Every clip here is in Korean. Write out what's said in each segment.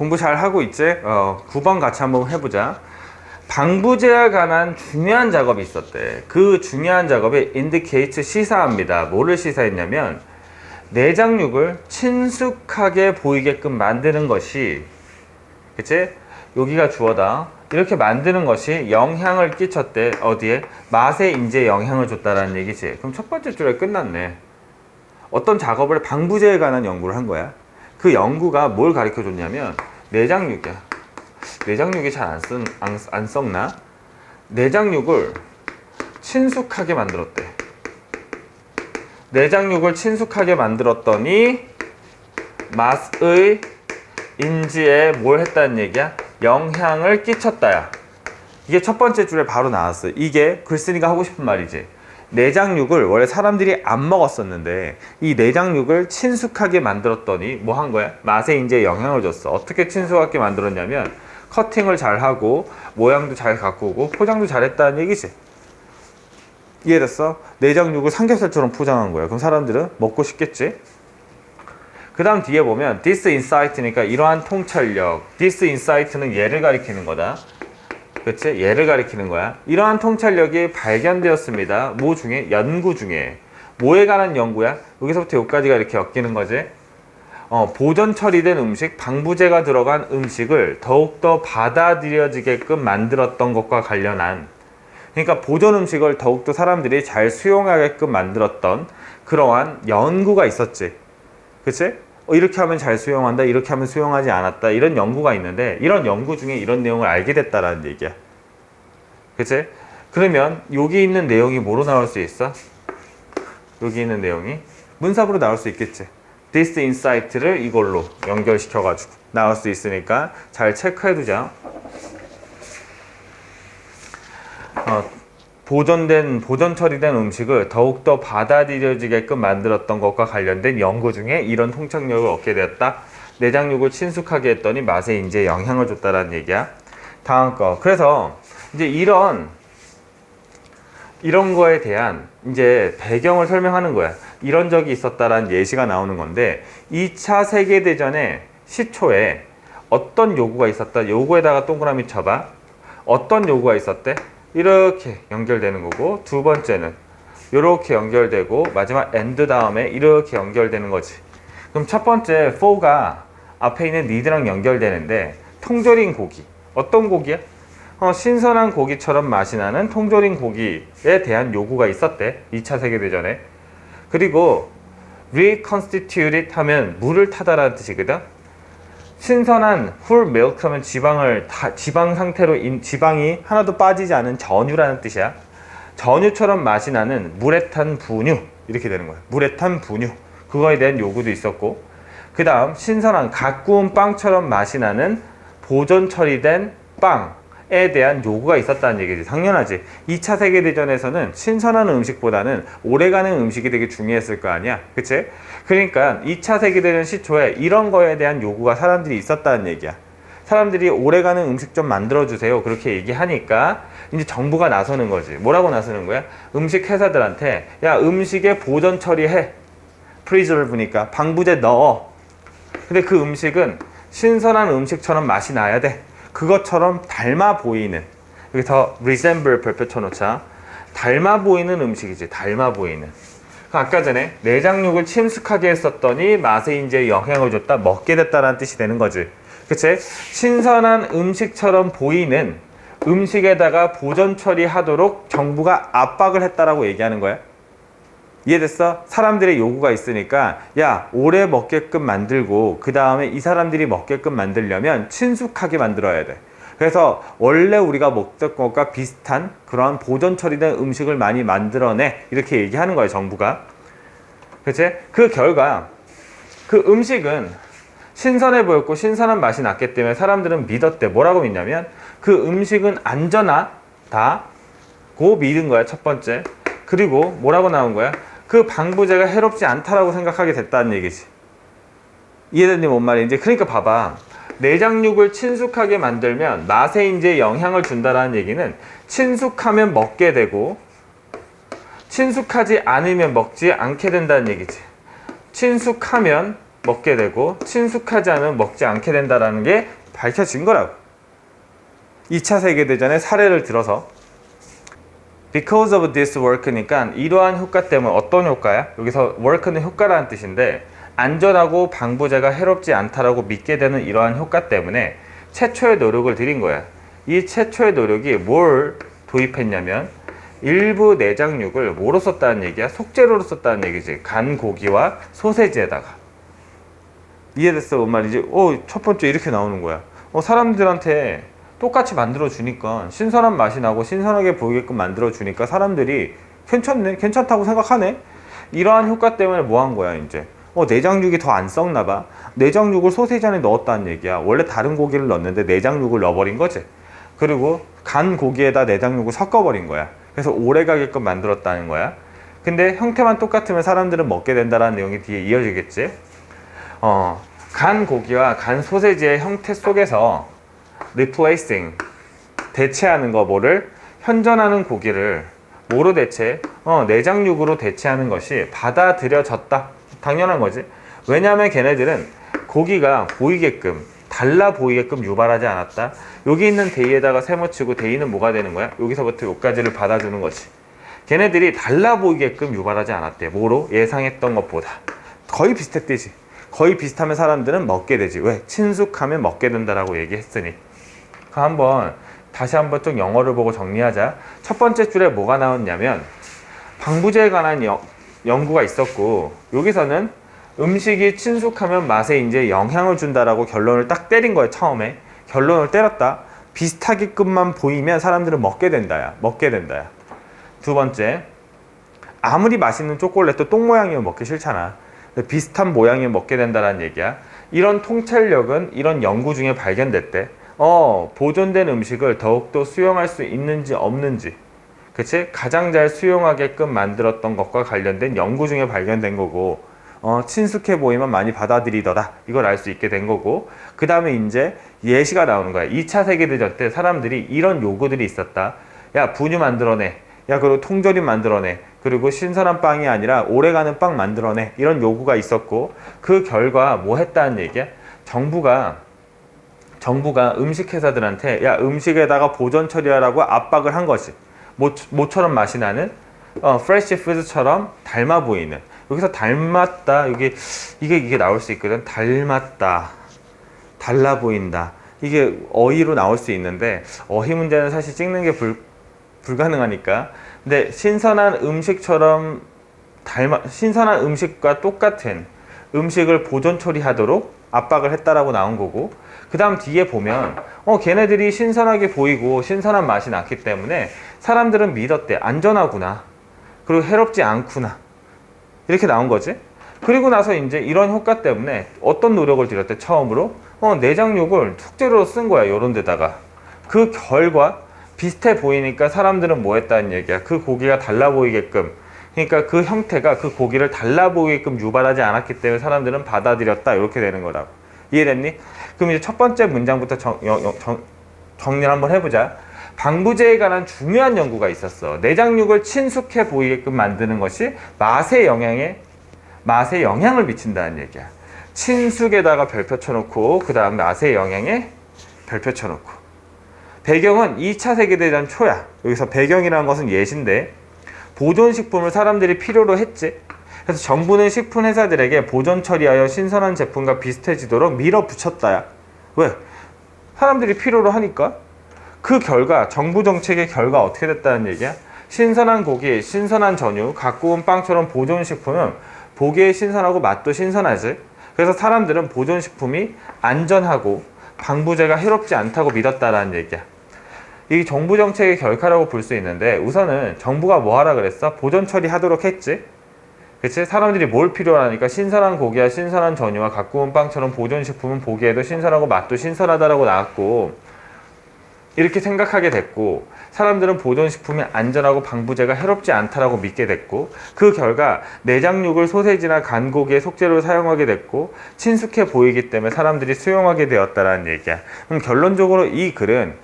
공부 잘 하고 있지? 9번 같이 한번 해보자. 방부제에 관한 중요한 작업이 있었대. 그 중요한 작업이 indicate 시사합니다. 뭐를 시사했냐면 내장육을 친숙하게 보이게끔 만드는 것이, 그치? 여기가 주어다. 이렇게 만드는 것이 영향을 끼쳤대. 어디에? 맛에 이제 영향을 줬다라는 얘기지. 그럼 첫 번째 줄에 끝났네. 어떤 작업을 방부제에 관한 연구를 한 거야. 그 연구가 뭘 가르쳐 줬냐면 내장육이야. 내장육이 잘 안 썩나? 내장육을 친숙하게 만들었대. 내장육을 친숙하게 만들었더니 맛의 인지에 뭘 했다는 얘기야? 영향을 끼쳤다야. 이게 첫 번째 줄에 바로 나왔어. 이게 글쓴이가 하고 싶은 말이지. 내장육을 원래 사람들이 안 먹었었는데 이 내장육을 친숙하게 만들었더니 뭐 한 거야? 맛에 이제 영향을 줬어. 어떻게 친숙하게 만들었냐면 커팅을 잘하고 모양도 잘 가꾸고 포장도 잘했다는 얘기지. 이해됐어? 내장육을 삼겹살처럼 포장한 거야. 그럼 사람들은 먹고 싶겠지? 그 다음 뒤에 보면 this insight니까 이러한 통찰력. this insight는 얘를 가리키는 거다. 그치? 얘를 가리키는 거야. 이러한 통찰력이 발견되었습니다. 뭐 중에? 연구 중에. 뭐에 관한 연구야? 여기서부터 여기까지가 이렇게 엮이는 거지. 보존 처리된 음식, 방부제가 들어간 음식을 더욱더 받아들여지게끔 만들었던 것과 관련한, 그러니까 보존 음식을 더욱더 사람들이 잘 수용하게끔 만들었던 그러한 연구가 있었지. 그치? 이렇게 하면 잘 수용한다, 이렇게 하면 수용하지 않았다, 이런 연구가 있는데 이런 연구 중에 이런 내용을 알게 됐다라는 얘기야. 그치? 그러면 여기 있는 내용이 뭐로 나올 수 있어? 여기 있는 내용이 문sab으로 나올 수 있겠지. this insight를 이걸로 연결시켜가지고 나올 수 있으니까 잘 체크해두자. 보존 처리된 음식을 더욱더 받아들여지게끔 만들었던 것과 관련된 연구 중에 이런 통찰력을 얻게 되었다. 내장육을 친숙하게 했더니 맛에 이제 영향을 줬다라는 얘기야. 다음 거. 그래서 이제 이런 거에 대한 이제 배경을 설명하는 거야. 이런 적이 있었다라는 예시가 나오는 건데 2차 세계대전의 시초에 어떤 요구가 있었다. 요구에다가 동그라미 쳐봐. 어떤 요구가 있었대? 이렇게 연결되는 거고, 두 번째는 이렇게 연결되고, 마지막 and 다음에 이렇게 연결되는 거지. 그럼 첫 번째 for가 앞에 있는 need랑 연결되는데 통조림 고기. 어떤 고기야? 신선한 고기처럼 맛이 나는 통조림 고기에 대한 요구가 있었대. 2차 세계대전에. 그리고 reconstituted 하면 물을 타다라는 뜻이거든. 신선한 whole milk 하면 지방 상태로 지방이 하나도 빠지지 않은 전유라는 뜻이야. 전유처럼 맛이 나는 물에 탄 분유, 이렇게 되는 거야. 물에 탄 분유. 그거에 대한 요구도 있었고, 그 다음 신선한 갓 구운 빵처럼 맛이 나는 보존 처리된 빵에 대한 요구가 있었다는 얘기지. 당연하지. 2차 세계대전에서는 신선한 음식보다는 오래가는 음식이 되게 중요했을 거 아니야. 그치? 그러니까 2차 세계대전 시초에 이런 거에 대한 요구가 사람들이 있었다는 얘기야. 사람들이 오래가는 음식 좀 만들어주세요. 그렇게 얘기하니까 이제 정부가 나서는 거지. 뭐라고 나서는 거야? 음식 회사들한테 야, 음식에 보존 처리해. preserve니까 방부제 넣어. 근데 그 음식은 신선한 음식처럼 맛이 나야 돼. 그것처럼 닮아 보이는, 여기서 resemble 별표 쳐놓자. 닮아 보이는 음식이지. 닮아 보이는. 아까 전에 내장육을 친숙하게 했었더니 맛에 이제 영향을 줬다, 먹게 됐다라는 뜻이 되는 거지. 그치? 신선한 음식처럼 보이는 음식에다가 보존 처리하도록 정부가 압박을 했다라고 얘기하는 거야. 이해됐어? 사람들의 요구가 있으니까 야, 오래 먹게끔 만들고 그 다음에 이 사람들이 먹게끔 만들려면 친숙하게 만들어야 돼. 그래서 원래 우리가 먹던 것과 비슷한 그러한 보존 처리된 음식을 많이 만들어내, 이렇게 얘기하는 거예요, 정부가. 그치? 그 결과 그 음식은 신선해 보였고 신선한 맛이 났기 때문에 사람들은 믿었대. 뭐라고 믿냐면 그 음식은 안전하다고 믿은 거야, 첫 번째. 그리고 뭐라고 나온 거야? 그 방부제가 해롭지 않다라고 생각하게 됐다는 얘기지. 이해됐니? 뭔 말인지? 그러니까 봐봐. 내장육을 친숙하게 만들면 맛에 이제 영향을 준다라는 얘기는 친숙하면 먹게 되고 친숙하지 않으면 먹지 않게 된다는 얘기지. 친숙하면 먹게 되고 친숙하지 않으면 먹지 않게 된다라는 게 밝혀진 거라고. 2차 세계대전의 사례를 들어서 Because of this work니까 이러한 효과 때문에 어떤 효과야? 여기서 work는 효과라는 뜻인데 안전하고 방부제가 해롭지 않다라고 믿게 되는 이러한 효과 때문에 최초의 노력을 들인 거야. 이 최초의 노력이 뭘 도입했냐면 일부 내장육을 뭐로 썼다는 얘기야? 속재료로 썼다는 얘기지. 간, 고기와 소세지에다가. 이해됐어? 뭔 말이지? 첫 번째 이렇게 나오는 거야. 사람들한테 똑같이 만들어 주니까 신선한 맛이 나고 신선하게 보이게끔 만들어 주니까 사람들이 괜찮네, 괜찮다고 생각하네. 이러한 효과 때문에 뭐 한 거야 이제? 내장육이 더 안 썩나 봐. 내장육을 소세지 안에 넣었다는 얘기야. 원래 다른 고기를 넣었는데 내장육을 넣어버린 거지. 그리고 간 고기에다 내장육을 섞어버린 거야. 그래서 오래 가게끔 만들었다는 거야. 근데 형태만 똑같으면 사람들은 먹게 된다는 내용이 뒤에 이어지겠지. 간 고기와 간 소세지의 형태 속에서 replacing, 대체하는 거, 뭐를? 현존하는 고기를 뭐로 대체? 내장육으로 대체하는 것이 받아들여졌다. 당연한 거지. 왜냐하면 걔네들은 고기가 보이게끔, 달라 보이게끔 유발하지 않았다. 여기 있는 대의에다가 세모치고 대의는 뭐가 되는 거야? 여기서부터 여기까지를 받아주는 거지. 걔네들이 달라 보이게끔 유발하지 않았대. 뭐로? 예상했던 것보다. 거의 비슷했대지. 거의 비슷하면 사람들은 먹게 되지. 왜? 친숙하면 먹게 된다라고 얘기했으니. 다시 한번 좀 영어를 보고 정리하자. 첫 번째 줄에 뭐가 나왔냐면 방부제에 관한 연구가 있었고, 여기서는 음식이 친숙하면 맛에 이제 영향을 준다라고 결론을 딱 때린 거예요. 처음에 결론을 때렸다. 비슷하게끔만 보이면 사람들은 먹게 된다야. 먹게 된다야. 두 번째, 아무리 맛있는 초콜릿도 똥 모양이면 먹기 싫잖아. 비슷한 모양이면 먹게 된다는 얘기야. 이런 통찰력은 이런 연구 중에 발견됐대. 보존된 음식을 더욱더 수용할 수 있는지 없는지, 그치? 가장 잘 수용하게끔 만들었던 것과 관련된 연구 중에 발견된 거고, 친숙해 보이면 많이 받아들이더라. 이걸 알 수 있게 된 거고, 그 다음에 이제 예시가 나오는 거야. 2차 세계대전 때 사람들이 이런 요구들이 있었다. 야, 분유 만들어내. 야, 그리고 통조림 만들어내. 그리고 신선한 빵이 아니라 오래가는 빵 만들어내. 이런 요구가 있었고, 그 결과 뭐 했다는 얘기야? 정부가 음식회사들한테 야, 음식에다가 보존 처리하라고 압박을 한 것이 모처럼 맛이 나는 프레시 푸드처럼 닮아 보이는, 여기서 닮았다, 이게 나올 수 있거든. 닮았다, 달라 보인다, 이게 어휘로 나올 수 있는데 어휘 문제는 사실 찍는 게 불가능하니까. 근데 신선한 음식과 똑같은 음식을 보존 처리하도록 압박을 했다라고 나온 거고, 그 다음 뒤에 보면 걔네들이 신선하게 보이고 신선한 맛이 났기 때문에 사람들은 믿었대. 안전하구나, 그리고 해롭지 않구나, 이렇게 나온 거지. 그리고 나서 이제 이런 효과 때문에 어떤 노력을 들였대? 처음으로 내장육을 속재료로 쓴 거야. 요런 데다가. 그 결과 비슷해 보이니까 사람들은 뭐 했다는 얘기야? 그 고기가 달라 보이게끔, 그러니까 그 형태가 그 고기를 달라 보이게끔 유발하지 않았기 때문에 사람들은 받아들였다. 이렇게 되는 거라고. 이해됐니? 그럼 이제 첫 번째 문장부터 정리를 한번 해보자. 방부제에 관한 중요한 연구가 있었어. 내장육을 친숙해 보이게끔 만드는 것이 맛에 영향을 미친다는 얘기야. 친숙에다가 별표 쳐놓고 그 다음 맛의 영향에 별표 쳐놓고. 배경은 2차 세계대전 초야. 여기서 배경이라는 것은 예시인데, 보존식품을 사람들이 필요로 했지. 그래서 정부는 식품회사들에게 보존 처리하여 신선한 제품과 비슷해지도록 밀어붙였다야. 왜? 사람들이 필요로 하니까. 그 결과, 정부 정책의 결과 어떻게 됐다는 얘기야? 신선한 고기, 신선한 전유, 갓 구운 빵처럼 보존식품은 보기에 신선하고 맛도 신선하지. 그래서 사람들은 보존식품이 안전하고 방부제가 해롭지 않다고 믿었다라는 얘기야. 이 정부 정책의 결과라고 볼 수 있는데, 우선은 정부가 뭐 하라 그랬어? 보존 처리하도록 했지. 그치? 사람들이 뭘 필요하니까 신선한 고기와 신선한 전유와 갓 구운 빵처럼 보존식품은 보기에도 신선하고 맛도 신선하다라고 나왔고, 이렇게 생각하게 됐고, 사람들은 보존식품이 안전하고 방부제가 해롭지 않다라고 믿게 됐고, 그 결과 내장육을 소세지나 간고기의 속재료로 사용하게 됐고 친숙해 보이기 때문에 사람들이 수용하게 되었다라는 얘기야. 그럼 결론적으로 이 글은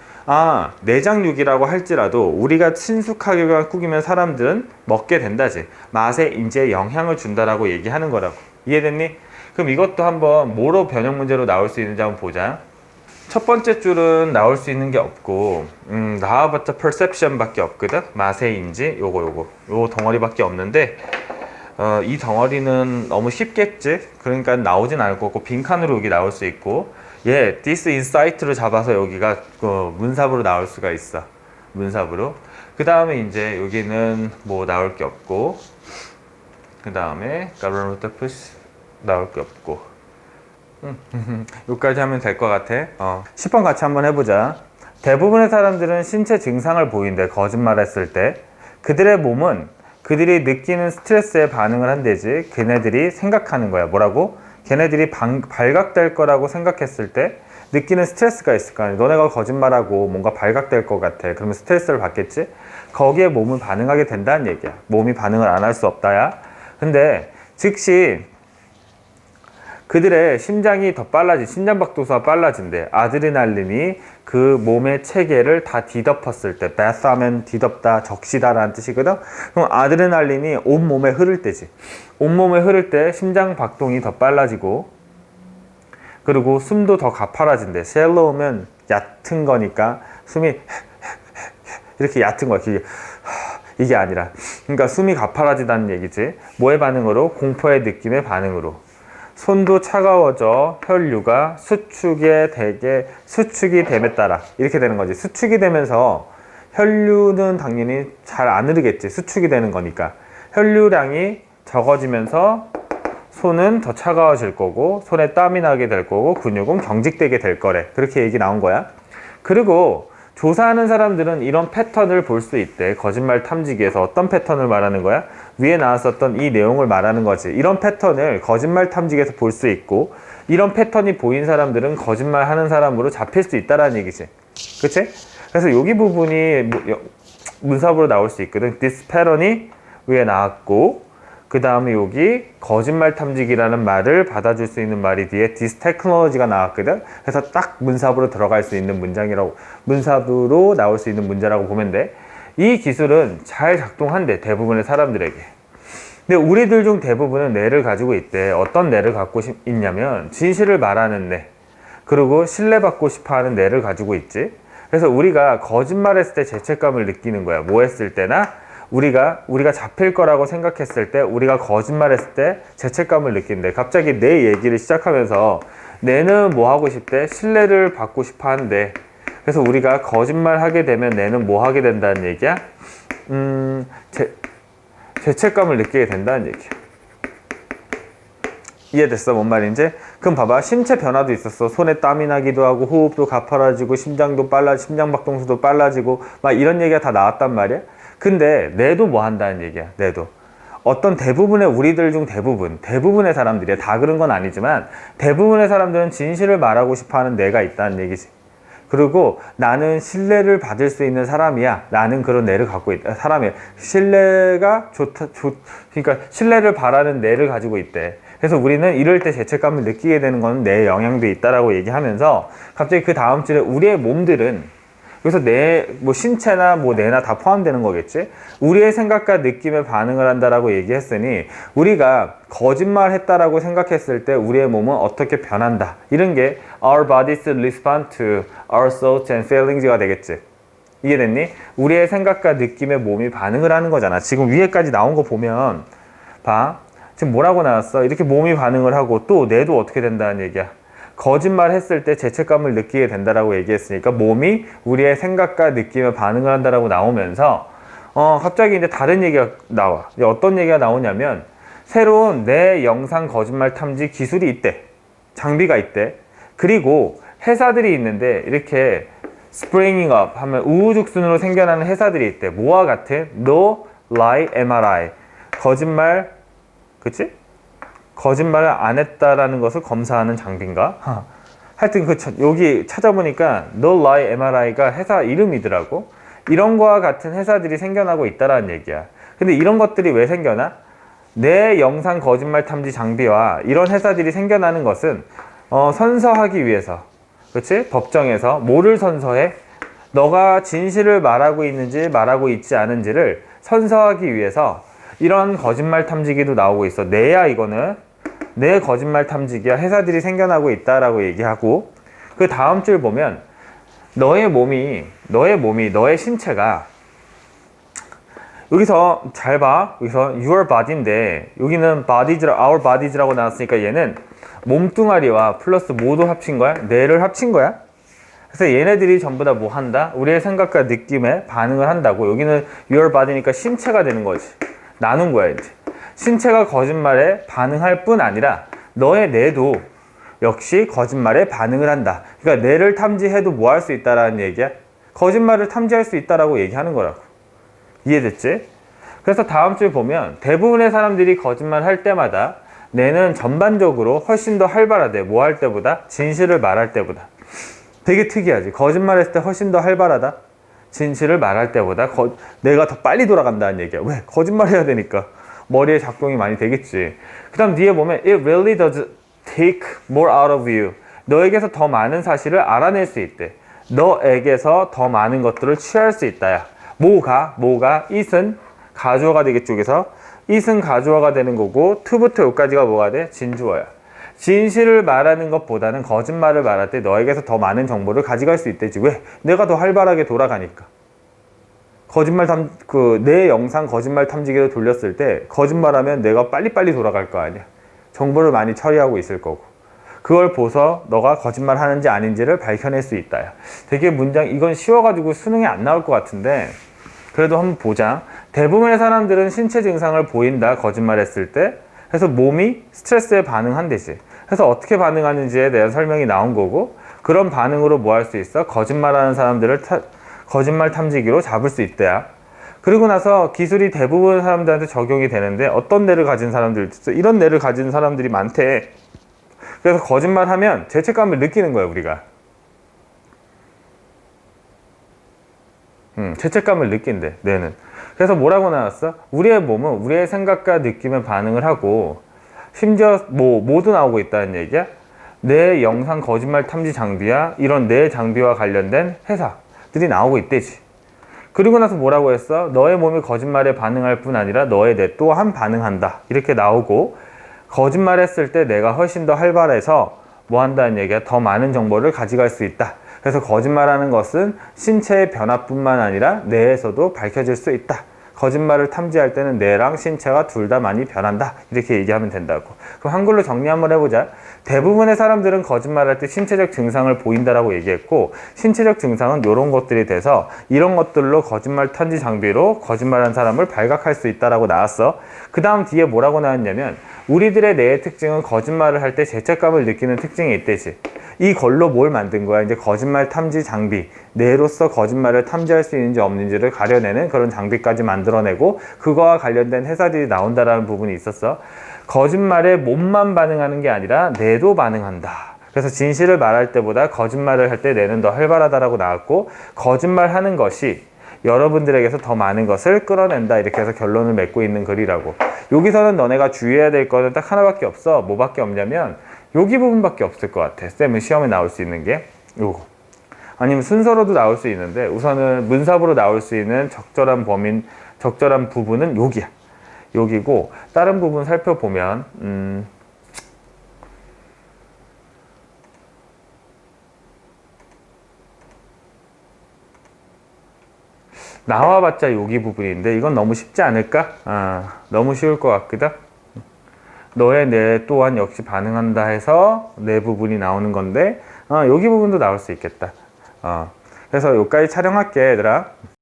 내장육이라고 할지라도 우리가 친숙하게 꾸기면 사람들은 먹게 된다지. 맛에 이제 영향을 준다라고 얘기하는 거라고. 이해됐니? 그럼 이것도 한번 뭐로 변형 문제로 나올 수 있는지 한번 보자. 첫 번째 줄은 나올 수 있는 게 없고 나와봤자 perception 밖에 없거든. 맛의 인지 요거 덩어리밖에 없는데 이 덩어리는 너무 쉽겠지. 그러니까 나오진 않을 거고 빈칸으로 여기 나올 수 있고 this insight로 잡아서 여기가 문sab으로 나올 수가 있어. 문sab으로. 그 다음에 이제 여기는 뭐 나올 게 없고 그 다음에 가로노트 푸시 나올 게 없고 여기까지 하면 될 것 같아. 10번 같이 한번 해보자. 대부분의 사람들은 신체 증상을 보인대. 거짓말했을 때 그들의 몸은 그들이 느끼는 스트레스에 반응을 한대지 걔네들이 생각하는 거야. 뭐라고? 걔네들이 발각될 거라고 생각했을 때 느끼는 스트레스가 있을 거 아니야. 너네가 거짓말하고 뭔가 발각될 것 같아. 그러면 스트레스를 받겠지? 거기에 몸은 반응하게 된다는 얘기야. 몸이 반응을 안 할 수 없다야. 근데 즉시 그들의 심장이 더 빨라지, 심장박동수가 빨라진대. 아드레날린이 그 몸의 체계를 다 뒤덮었을 때, bath하면 뒤덮다, 적시다 라는 뜻이거든. 그럼 아드레날린이 온몸에 흐를 때지. 온몸에 흐를 때 심장박동이 더 빨라지고 그리고 숨도 더 가파라진대. 셀로우면 얕은 거니까 숨이 이렇게 얕은 거야. 이게 아니라. 그러니까 숨이 가파라지다는 얘기지. 뭐의 반응으로? 공포의 느낌의 반응으로. 손도 차가워져 혈류가 수축이 됨에 따라 이렇게 되는 거지. 수축이 되면서 혈류는 당연히 잘 안 흐르겠지. 수축이 되는 거니까. 혈류량이 적어지면서 손은 더 차가워질 거고 손에 땀이 나게 될 거고 근육은 경직되게 될 거래. 그렇게 얘기 나온 거야. 그리고 조사하는 사람들은 이런 패턴을 볼 수 있대. 거짓말 탐지기에서 어떤 패턴을 말하는 거야? 위에 나왔었던 이 내용을 말하는 거지. 이런 패턴을 거짓말 탐지기에서 볼 수 있고 이런 패턴이 보인 사람들은 거짓말 하는 사람으로 잡힐 수 있다라는 얘기지. 그치? 그래서 여기 부분이 문sab으로 나올 수 있거든. this pattern이 위에 나왔고 그 다음에 여기 거짓말 탐지기라는 말을 받아줄 수 있는 말이 뒤에 this technology가 나왔거든. 그래서 딱 문sab으로 들어갈 수 있는 문장이라고, 문sab으로 나올 수 있는 문제라고 보면 돼. 이 기술은 잘 작동한대. 대부분의 사람들에게. 근데 우리들 중 대부분은 뇌를 가지고 있대. 어떤 뇌를 갖고 있냐면 진실을 말하는 뇌, 그리고 신뢰받고 싶어하는 뇌를 가지고 있지. 그래서 우리가 거짓말했을 때 죄책감을 느끼는 거야. 뭐 했을 때나 우리가 잡힐 거라고 생각했을 때, 우리가 거짓말했을 때 죄책감을 느낀대. 갑자기 내 얘기를 시작하면서 내는 뭐 하고 싶대? 신뢰를 받고 싶어 한대. 그래서 우리가 거짓말 하게 되면 내는 뭐 하게 된다는 얘기야? 죄책감을 느끼게 된다는 얘기야. 이해됐어? 뭔 말인지? 그럼 봐봐. 신체 변화도 있었어. 손에 땀이 나기도 하고 호흡도 가파라지고 심장도 심장박동수도 빨라지고 막 이런 얘기가 다 나왔단 말이야. 근데 뇌도 뭐 한다는 얘기야. 뇌도 어떤 대부분의 우리들 중 대부분의 사람들이야. 다 그런 건 아니지만 대부분의 사람들은 진실을 말하고 싶어하는 뇌가 있다는 얘기지. 그리고 나는 신뢰를 받을 수 있는 사람이야. 나는 그런 뇌를 갖고 있다. 사람이 신뢰가 그러니까 신뢰를 바라는 뇌를 가지고 있대. 그래서 우리는 이럴 때 죄책감을 느끼게 되는 건 뇌에 영향도 있다라고 얘기하면서 갑자기 그 다음 줄에 우리의 몸들은, 그래서 뭐 신체나 뭐 뇌나 다 포함되는 거겠지. 우리의 생각과 느낌에 반응을 한다라고 얘기했으니 우리가 거짓말 했다라고 생각했을 때 우리의 몸은 어떻게 변한다. 이런 게 our bodies respond to our thoughts and feelings가 되겠지. 이해됐니? 우리의 생각과 느낌에 몸이 반응을 하는 거잖아. 지금 위에까지 나온 거 보면 봐. 지금 뭐라고 나왔어? 이렇게 몸이 반응을 하고 또 뇌도 어떻게 된다는 얘기야. 거짓말 했을 때 죄책감을 느끼게 된다라고 얘기했으니까 몸이 우리의 생각과 느낌에 반응을 한다라고 나오면서 갑자기 이제 다른 얘기가 나와. 이제 어떤 얘기가 나오냐면 새로운 내 영상 거짓말 탐지 기술이 있대. 장비가 있대. 그리고 회사들이 있는데 이렇게 springing up 하면 우후죽순으로 생겨나는 회사들이 있대. 뭐와 같은? No lie MRI. 거짓말, 그치? 거짓말을 안 했다라는 것을 검사하는 장비인가? 하여튼 여기 찾아보니까 No Lie MRI가 회사 이름이더라고. 이런 거와 같은 회사들이 생겨나고 있다라는 얘기야. 근데 이런 것들이 왜 생겨나? 내 영상 거짓말 탐지 장비와 이런 회사들이 생겨나는 것은 선서하기 위해서, 그렇지? 법정에서 뭐를 선서해? 너가 진실을 말하고 있는지 말하고 있지 않은지를 선서하기 위해서 이런 거짓말 탐지기도 나오고 있어. 뇌야 이거는. 내 거짓말 탐지기와 회사들이 생겨나고 있다라고 얘기하고, 그 다음 줄 보면 너의 신체가, 여기서 잘 봐. 여기서 your body인데 여기는 our bodies라고 나왔으니까 얘는 몸뚱아리와 플러스 모두 합친 거야. 뇌를 합친 거야. 그래서 얘네들이 전부 다 뭐 한다? 우리의 생각과 느낌에 반응을 한다고. 여기는 your body니까 신체가 되는 거지. 나눈 거야 이제. 신체가 거짓말에 반응할 뿐 아니라 너의 뇌도 역시 거짓말에 반응을 한다. 그러니까 뇌를 탐지해도 뭐 할 수 있다라는 얘기야? 거짓말을 탐지할 수 있다라고 얘기하는 거라고. 이해됐지? 그래서 다음 줄 보면 대부분의 사람들이 거짓말 할 때마다 뇌는 전반적으로 훨씬 더 활발하대. 뭐 할 때보다? 진실을 말할 때보다. 되게 특이하지? 거짓말 했을 때 훨씬 더 활발하다? 진실을 말할 때보다 뇌가 더 빨리 돌아간다는 얘기야. 왜? 거짓말 해야 되니까. 머리에 작동이 많이 되겠지. 그 다음 뒤에 보면 It really does take more out of you. 너에게서 더 많은 사실을 알아낼 수 있대. 너에게서 더 많은 것들을 취할 수 있다야. 뭐가? it은 가주어가 되겠죠. 여기서 it은 가주어가 되는 거고 to부터 여기까지가 뭐가 돼? 진주어야. 진실을 말하는 것보다는 거짓말을 말할 때 너에게서 더 많은 정보를 가져갈 수 있대지. 왜? 내가 더 활발하게 돌아가니까. 내 영상 거짓말 탐지기를 돌렸을 때 거짓말하면 내가 빨리빨리 돌아갈 거 아니야. 정보를 많이 처리하고 있을 거고. 그걸 보서 너가 거짓말 하는지 아닌지를 밝혀낼 수 있다야. 되게 이건 쉬워가지고 수능에 안 나올 것 같은데 그래도 한번 보자. 대부분의 사람들은 신체 증상을 보인다. 거짓말했을 때. 그래서 몸이 스트레스에 반응한대지. 그래서 어떻게 반응하는지에 대한 설명이 나온 거고, 그런 반응으로 뭐 할 수 있어? 거짓말하는 사람들을 거짓말 탐지기로 잡을 수 있대야. 그리고 나서 기술이 대부분 사람들한테 적용이 되는데 어떤 뇌를 가진 사람들 있어? 이런 뇌를 가진 사람들이 많대. 그래서 거짓말하면 죄책감을 느끼는 거야 우리가. 죄책감을 느낀대 뇌는. 그래서 뭐라고 나왔어? 우리의 몸은 우리의 생각과 느낌에 반응을 하고, 심지어 뭐도 나오고 있다는 얘기야. 내 영상 거짓말 탐지 장비야 이런 내 장비와 관련된 회사들이 나오고 있대지. 그리고 나서 뭐라고 했어? 너의 몸이 거짓말에 반응할 뿐 아니라 너의 뇌 또한 반응한다. 이렇게 나오고, 거짓말했을 때 내가 훨씬 더 활발해서 뭐 한다는 얘기야? 더 많은 정보를 가져갈 수 있다. 그래서 거짓말하는 것은 신체의 변화뿐만 아니라 뇌에서도 밝혀질 수 있다. 거짓말을 탐지할 때는 뇌랑 신체가 둘 다 많이 변한다. 이렇게 얘기하면 된다고. 그럼 한글로 정리 한번 해보자. 대부분의 사람들은 거짓말할 때 신체적 증상을 보인다라고 얘기했고, 신체적 증상은 이런 것들이 돼서 이런 것들로 거짓말 탐지 장비로 거짓말한 사람을 발각할 수 있다라고 나왔어. 그 다음 뒤에 뭐라고 나왔냐면 우리들의 뇌의 특징은 거짓말을 할 때 죄책감을 느끼는 특징이 있대지. 이걸로 뭘 만든 거야? 이제 거짓말 탐지 장비, 뇌로서 거짓말을 탐지할 수 있는지 없는지를 가려내는 그런 장비까지 만들어내고, 그거와 관련된 회사들이 나온다라는 부분이 있었어. 거짓말에 몸만 반응하는 게 아니라 뇌도 반응한다. 그래서 진실을 말할 때보다 거짓말을 할 때 뇌는 더 활발하다라고 나왔고, 거짓말하는 것이 여러분들에게서 더 많은 것을 끌어낸다. 이렇게 해서 결론을 맺고 있는 글이라고. 여기서는 너네가 주의해야 될 거는 딱 하나밖에 없어. 뭐밖에 없냐면 여기 부분밖에 없을 것 같아. 쌤은 시험에 나올 수 있는 게 요거. 아니면 순서로도 나올 수 있는데 우선은 문sab으로 나올 수 있는 적절한 부분은 여기야. 여기고, 다른 부분 살펴보면 나와봤자 여기 부분인데 이건 너무 쉽지 않을까? 너무 쉬울 것 같거든. 너의 뇌 또한 역시 반응한다 해서 뇌 부분이 나오는 건데 여기 부분도 나올 수 있겠다. 그래서 여기까지 촬영할게 얘들아.